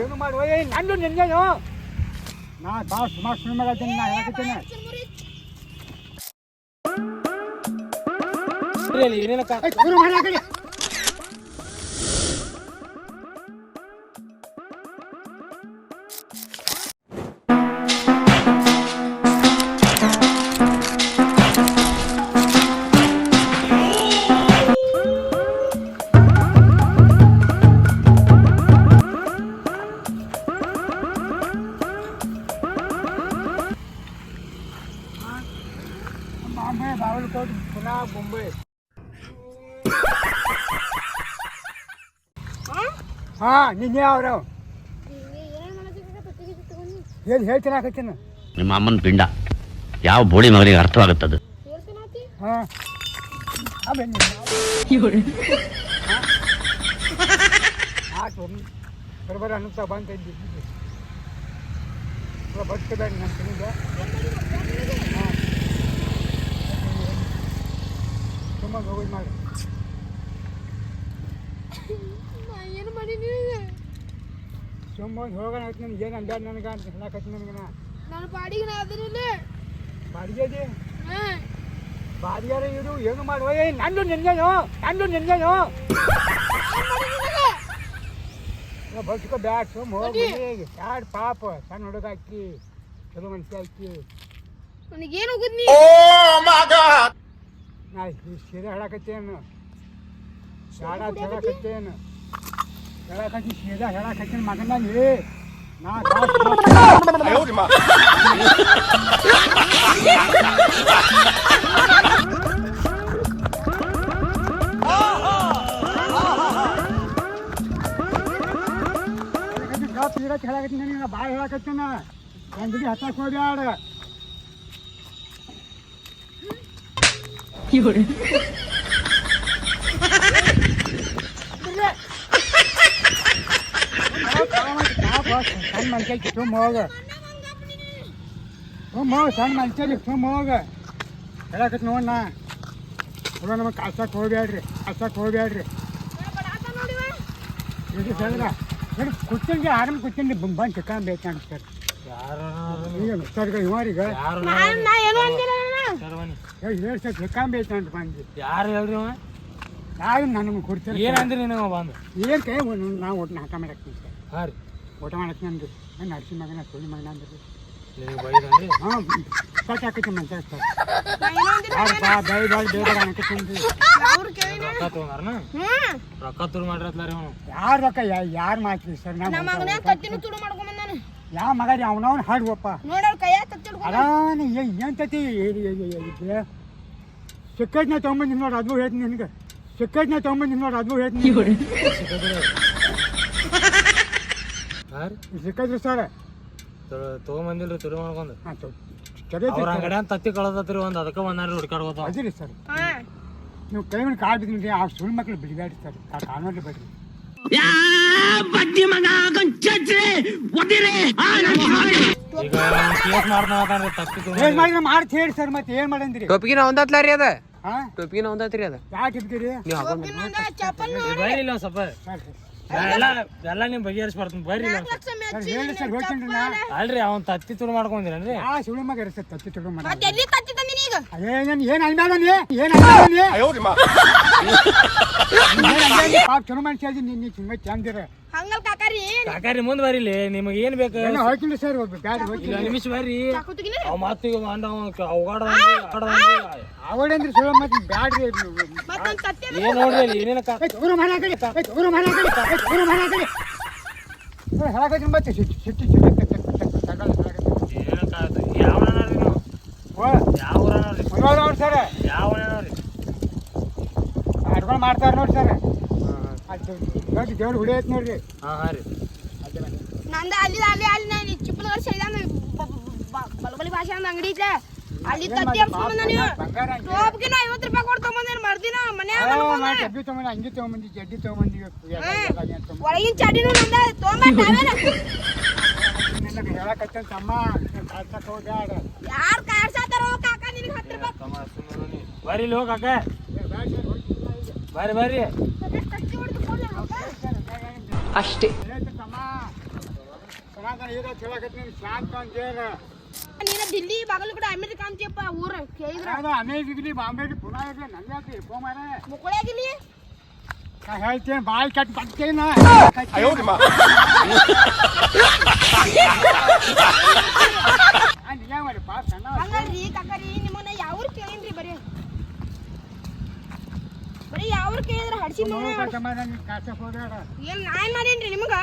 ಏನು ಮಾಡುವ ನಂದು ನಿನ್ನೇನು ನಾ ಬಾ ಸುಮಾರು ಸುಳ್ಳು ಮಾಡತ್ತೀನಿ ನಾ ಹೇಳಕತ್ತೀನಿ ಬಾಂಬೆ ಬಾಗಲಕೋಟೆ ಪುನಃ ಮುಂಬೈ ಹಾ ನಿನ್ನೆ ಅವರು ಏನು ಹೇಳ್ತೀನಾಕತ್ತೀನಿ ನಿಮ್ಮ ಅಮ್ಮನ ಪಿಂಡ ಯಾವ ಬೋಳಿ ಮಗನಿಗೆ ಅರ್ಥವಾಗುತ್ತದೆ ಹಾಂ ಆಯ್ತು ಬರೋಬರ ಅನ್ನಿಸ್ತಾ ಬಂತ ಇದ್ದಿದ್ದು ಬಟ್ಟೆ ಬೇಡ ನನ್ನ ಕಡೆಗೆ ಹಾಂ ತುಂಬ ಹೋಗೋದು ಮಾಡಿ ಏನು ಮಾಡೀನಿ ಸುಮ್ಮನೆ ಹೋಗೋಣ ಆಯ್ತು ನನಗೆ ಏನು ಅಂದಾಡ ನನಗೆ ಅಂತ ಹೇಳಕತ್ತೀನಿ ನನಗೆ ನನ್ನ ಪಾಡಿಗೆ ನಾ ಅದನ್ನಿಲ್ಲ ಬಾಡಿಗೆ ಬಾಡಿಗಾರ ಇರು ಏನು ಮಾಡುವ ನಂದು ನಿನ್ನೇನು ಬಸ್ಕೊ ಬ್ಯಾಗ್ ಸುಮ್ಮ ಹೋಗಿ ಯಾರು ಪಾಪ ಸಣ್ಣ ಹುಡುಗ ಹಾಕಿ ಚಲೋ ಮನುಷ್ಯ ಹಾಕಿ ನನಗೇನು ಹೋಗುದ್ ನೀ ನಾ ಸೀರೆ ಹೇಳಕತ್ತೇನು ಶಾಡ ಹೇಳಕತ್ತೇನು ಹೇಳಕತ್ತಿ ಸೀದಾ ಹೇಳಕತ್ತೀನಿ ಮಗನ ನೀ ನಾ ಹೇಳಕತ್ತೀನಿ ನನಗೆ ನಾ ಬಾಯ್ ಹೇಳಕತ್ತೇನ ಗಂಡಿಗೆ ಹತ್ತಕ್ಕೆ ಹೋಗ್ಯಾಡ ಸಣ್ಣ ಮನುಷ್ಯ ಸುಮ್ಮ ಹೋಗ ಸಣ್ಣ ಮನುಷ್ಯರಿ ಸುಮ್ಮ ಹೋಗ ಹೇಳಕತ್ ನೋಡಣ್ಣ ಅವ ನಮಗೆ ಕಾಸಕ್ಕೆ ಹೋಗ್ಬೇಡ್ರಿ ಇದು ಹೇಳಿದ ಹೇಳಿ ಕೂತ್ಕೊಂಡ್ರಿ ಆರಾಮ್ ಕೂತ್ಕೊಂಡ್ರಿ ಬಂದು ಚಿಕ್ಕಂಬೇಕು ಅನ್ಸ್ತಾರೆ ಸರ್ ಇವರಿಗೆ ಹೇಳಿ ಸರ್ ಚಿಕ್ಕಂಬೇಕು ಅಂತ ಬಂದು ಯಾರು ಹೇಳ್ರಿ ನಾವು ನನಗೆ ಕೊಡ್ತೀರಿ ಏನಂದ್ರಿ ನೀವು ಬಂದು ಏನು ಕೈ ನಾವು ಊಟ ನಾಟ ಮಾಡಾಕ್ತೀನಿ ಸರ್ ಹಾಂ ರೀ ಊಟ ಮಾಡಾಕ್ತೀನಿ ಅಂದ್ರಿ ನಾನು ನಡ್ಸಿ ಮಗನ ಸುಳ್ಳಿ ಮಗನ ಅಂದ್ರಿ ನೀವು ಬೈದ್ರಿ ಹಾಂ ಕಟ್ ಹಾಕತ್ತೀನಿ ಮನುಷ್ಯ ಸರ್ ಬೇಡ ಅನ್ಕತ್ತೀನಿ ರೊಕ್ಕ ತಗೊಂಡಾರನ ರೊಕ್ಕ ತುರು ಮಾಡ್ರತ್ಲ ರೀ ಅವನು ಯಾರು ರೊಕ್ಕ ಯಾರು ಮಾಡ್ತೀವಿ ಸರ್ ಯಾವ ಮಗ ರೀ ಅವನವನು ಹಾಡುವಪ್ಪ ಅದಾನ ಏನು ತತಿ ಚಿಕ್ಕದ್ನ ತೊಗೊಂಬಂದು ನೋಡಿ ಅದು ಹೇಳ್ತೀನಿ ನಿನಗೆ ಚಿಕ್ಕದ್ನ ತೊಗೊಂಬಂದು ನೋಡಿ ಅದು ಹೇಳ್ತೀನಿ ಸಿಕ್ಕದ್ರಿ ಸರ್ ತೊಗೊಂಬಂದಿಲ್ರಿ ತುರು ಮಾಡ್ಕೊಂಡು ಹಾಂ ಅವ್ರ ಅಂಗಡಿ ಅಂತ ತತ್ತಿ ಕಳದತ್ರಿ ಒಂದು ಅದಕ್ಕೆ ಒಂದಾರು ಹುಡ್ಕಾಡ್ಕೋತ ಅದಿರಿ ಸರ್ ನೀವು ಕೈ ಮೇಲೆ ಕಾಳು ಬಿದ್ದಿರಿ ಆ ಸುಳ್ಳು ಮಕ್ಳು ಬಿಡಿಗಾಡಿ ಸರ್ ಕಾಣೋದ್ರಿ ಬಿಡ್ರಿ ಈಗ ಕೇಸ್ ಮಾಡ್ತಾನ್ರಿ ತತ್ತಿ ಏನ್ ಮಾಡಿದ್ರೆ ಮಾಡ್ತಿ ಹೇಳಿ ಸರ್ ಮತ್ತೆ ಏನ್ ಮಾಡಂದ್ರಿ ಟೊಪಿಗಿನ ಒಂದತ್ಲ ರೀ ಅದ ಹಾ ಟೊಪಿಗಿನ ಒಂದತ್ರಿ ಅದ ಯಾಕೆ ಇರ್ತೀರಿ ನೀವು ಹಾಕೊಂಡ್ ಬರ್ರಿ ಇಲ್ಲ ಸ್ವಲ್ಪ ಎಲ್ಲ ನಿಮ್ ಬಗೆಹರಿಸ್ಬಾರ್ದು ಬರ್ರಿ ಇಲ್ಲ ಸರ್ ಹೇಳಿ ಸರ್ ಹೋಗ್ತೀನಿ ನಾ ಅಲ್ರಿ ಅವ್ನ್ ತತ್ತಿ ತುರು ಮಾಡ್ಕೊಂಡಿರೇನ್ರಿ ಆ ಸುಳ್ಳು ಮಗ ಇರಿ ಸರ್ ತತ್ತಿ ತುಡು ಮಾಡಿ ಎಲ್ಲಿ ತತ್ತಿ ತಂದಿನಿ ಈಗ ಅದೇ ಏನು ಅನ್ಬೇಡನಿ ಪಾಪ ಚಲೋ ಮನುಷ್ಯ ನೀನು ತುಂಬ ಚಂದಿರ ಹಂಗಲ್ ಕಾಕಾರಿ ಕಾಕಾರಿ ಮುಂದ್ ಬರಿಲಿ ನಿಮಗೆ ಏನ್ ಬೇಕು ಹೋಗ್ತೀನಿ ಸರ್ ಬ್ಯಾಡ ಹೋಗ್ತೀನಿ ನಿಮಿಷ ಬರ್ರಿ ಕಾಕುತ್ತಿಗಿನ ಅವ್ ಮಾತಿಗೆ ಅವಡಂದ್ರಿ ಸುಳ್ಳು ಮತ್ತೆ ಬ್ಯಾಡ್ರಿ ಮತ್ತೊಂದು ತತ್ತಿ ಏನ್ ನೋಡ್ರಿ ಏನೇನ ಹೇಳಕತ್ರಿ ಮತ್ತೆ ಸಿಟ್ಟು ಏನಕ್ಕಾಯ್ತು ಯಾವ ನೀವು ಯಾವ ಊರ ಸರ್ ಯಾವ ಅಡ್ಕೊಂಡು ಮಾಡ್ತಾರೆ ನೋಡಿ ಸರ್ ನೋಡಿ ದೇವ್ರು ಹುಡಿಯೈತೆ ನೋಡ್ರಿ ಹಾಂ ರೀ ನಂದ ಅಲ್ಲಿ ಅಲ್ಲಿ ಅಲ್ಲಿ ನಾನು ಚಿಪ್ಪಲಗರ್ ಸೈದಾನ ಬಲಬಲಿ ಭಾಷೆ ಅಂದ ಅಂಗಡಿ ಐತೆ ಅಲ್ಲಿ ತತ್ತಿ ಹಾಕ್ಸ್ಕೊಂಬಂದ ನೀವು ಟೋಪ್ಗಿನ 50 ರೂಪಾಯಿ ಕೊಟ್ಟು ತೊಗೊಂಬಂದೇನು ಮರ್ದಿನ ಮನ್ಯಾಗ ಡಬ್ಬಿ ತೊಗೊಂಡು ಅಂಗಿ ತೊಗೊಂಬಂದಿ ಜಡ್ಡಿ ತೊಗೊಂಬಂದಿ ಒಳಗಿನ ಚಡಿನೂ ನಂದ ತೊಗೊಂಬಂದ ಹೇಳಕತ್ತ ತಮ್ಮ ಕಾಡ್ಸಕ್ ಹೋಗ್ಯಾಡ ಯಾರು ಕಾಡ್ಸಾತಾರೋ ಕಾಕ ನಿನಗೆ 10 ರೂಪಾಯಿ ಬರ್ರಿ ಇಲ್ಲಿ ಹೋಗ ಕಾಕ ಬರ್ರಿ ತತ್ತಿ ಹೊಡೆದು ಅಷ್ಟೇ ತಮ್ಮ ಈಗ ಕೇಳಕತ್ತೀನಿ ಶಾಂತ ಅಂತೇಳ ನೀನ ದಿಲ್ಲಿ ಬಾಗಲು ಕಡೆ ಅಮೆರಿಕ ಅಂತೀಯಪ್ಪ ಊರ ಕೇಳಿದ್ರ ಅದು ಅಮೇಜಿಗ್ಲಿ ಬಾಂಬೆಲಿ ಪುನಃ ಇರ್ಲಿ ನಂಗೆ ಯಾಕೆ ಫೋನ್ ಮುಕ್ಕಳಾಗಿಲ್ಲಿ ನಾ ಹೇಳ್ತೇನೆ ಬಾಯಿ ಕಟ್ ಬರ್ತೇನ ನಿಜ ಮಾಡಿ ಪಾಸ್ ಸಣ್ಣ ಹಂಗಲ್ರಿ ಕಾಕರಿ ನಿಮ್ಮನ್ನ ಯಾವ ಕೇಳೇನ್ರಿ ಬರೀ ಯಾವ ಕೇಳಿದ್ರ ಹಡ್ಸಿ ಕಾಸಕ್ಕೆ ಹೋಗ್ಯಾಡ ಏನ್ ನಾನ್ ಮಾಡೇನ್ರಿ ನಿಮಗ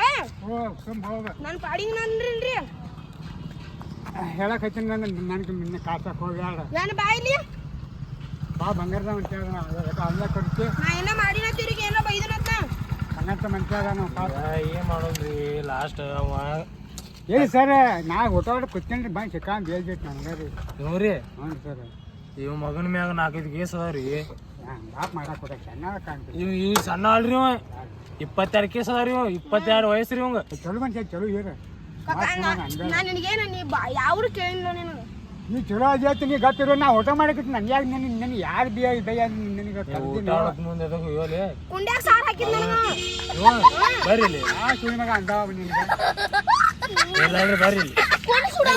ಸುಮ್ ಹೋಗ ನನ್ ಪಾಡಿಗೆ ನಾನ್ರಿ ಹೇಳಕತ್ತೀನಿ ನನಗೆ ನಿನ್ನೆ ಕಾಸಕ್ಕೆ ಹೋಗ್ಯಾಡ ನಾನು ಬಾಯಿಲಿ ಬಾ ಬಂಗಾರದ ಮನುಷ್ಯ ಅಲ್ಲ ಕೊಡ್ತಿ ನಾ ಏನ ಮಾಡಿನ ತಿರುಗಿ ಏನೋ ಬೈದನತ್ತ ಬಂಗಾರದ ಮನುಷ್ಯ ನಾವು ಪಾಪ ಏನ್ ಮಾಡೋದ್ರಿ ಲಾಸ್ಟ್ ಅವ ಹೇಳಿ ಸರ್ ನಾ ಊಟ ಕೂತ್ಕೊಂಡ್ರಿ ಬಂದು ಸಿಕ್ಕಂಡು ಹೇಳ್ಬೇಕು ನನಗೆ ರೀ ನೋಡ್ರಿ ಹ್ಞೂ ಸರ್ ಇವ್ ಮಗನ ಮ್ಯಾಗ 4-5 ಕೇಸ್ ಅದಾವ್ರಿ ಬಾಪ್ ಮಾಡಕ್ಕೆ ಕೊಡ ಚೆನ್ನಾಗಿ ಕಾಣ್ತೀವಿ ಇವ್ ಸಣ್ಣ ಅಲ್ರಿ ಇವ 22 ಕೇಸ್ ಅದಾವ್ರಿ ಇವ 22 ವಯಸ್ಸ್ರಿ ಇವಂಗ ಚಲೋ ಮನುಷ್ಯ ಚಲೋ ಇರ ನಾನು ನಿನಗೇನ ನೀ ಯಾವ್ರು ಕೇಳಿಲ್ಲ ನೀನು ನೀ ಚಲೋ ಅದೇತಿ ನೀ ಗೊತ್ತಿರೋ ನಾ ಊಟ ಮಾಡಕ್ಕೆ ನನ್ಗೆ ಯಾಕೆ ನನಗೆ ಯಾರು ಬೈಯ ನಿನಗೆ ಊಟ ಮಾಡಕ್ ಮುಂದೆ ಎದಕ್ ಹೋಗ್ಲಿ ಕುಂಡ್ಯಾಗ ಸಾರ್ ಹಾಕಿದ್ ನನಗ ಬರ್ರಿ ಇಲ್ಲಿ ಆ ಸುಳಿ ಮಗ ಅಂದಾವ ನಿನಗೆ ಇಲ್ಲಾಂದ್ರೆ ಬರ್ರಿ ಇಲ್ಲಿ ಕುಂಡ್ ಸುಡ